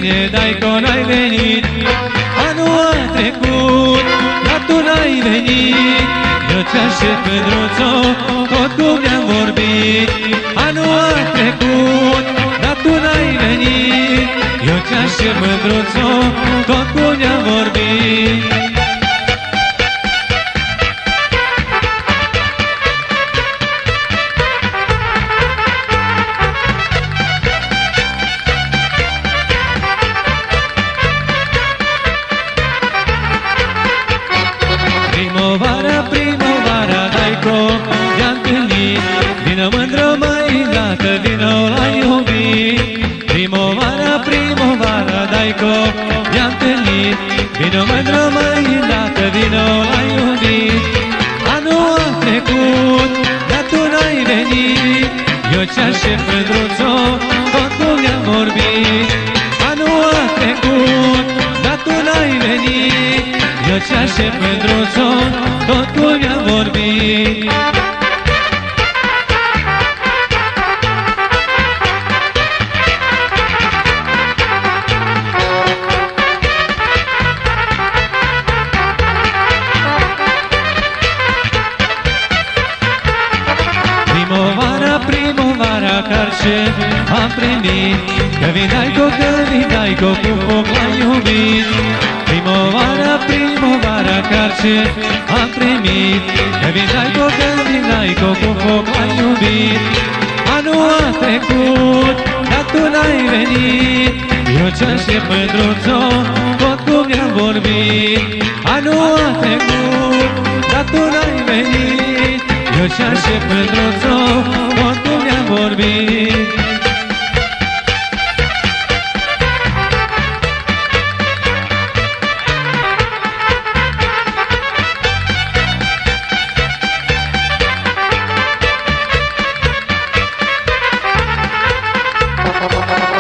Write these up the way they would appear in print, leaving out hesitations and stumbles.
bine, dai-co n-ai venit. Anul a trecut, dar tu n-ai venit. Eu ți-aștept mândruțo, tot cum ne-am vorbit. Anul a trecut, dar tu n-ai venit. Eu ți-aștept mândruțo, tot cum ne-am vorbit. Primăvara, primăvara, dai-co, ne-am întâlnit. Vină mândră mai dată, vină la iubit. Primăvara, primăvara, dai-co, ne-am întâlnit. Vină mândră mai dată, vină la iubit. Anul a trecut, dar tu n-ai venit. Eu ți-aștept mândruțo, tot cum ne-am vorbit. Anul a trecut, dar tu n-ai venit. Eu ți-aștept mândruțo, tot cum ne-am vorbit. Primăvara, primăvara, carce am primit. Că vinai-co, cu foc l-am iubit. Primăvara, primăvara, carce am primit. Că vinai-co, cu foc l-am iubit. Anul a trecut, dar tu n-ai venit. Eu ți-aștept mândruțo, tot cum ne-am vorbit. Anul a trecut, dar tu n-ai venit. Eu ți-aștept mândruțo, tot cum ne-am vorbit.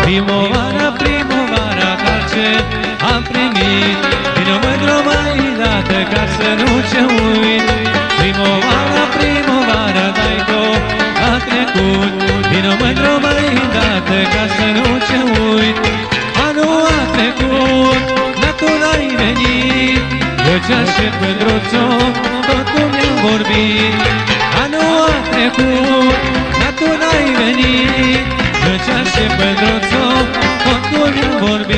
Primăvara, primăvara, carce am primit. Vină mândră mai dată, ca să nu ce uit. Primăvara, primăvara, dai-co, a trecut. Vină mândră mai dată, ca să nu ce uit. Anul a trecut, dar tu n-ai venit. Eu ți-aștept mândruțo, tot cum ne-am vorbit. Anul a trecut, dar tu n-ai venit. Eu ți-aștept mândruțo, tot cum ne-am vorbit.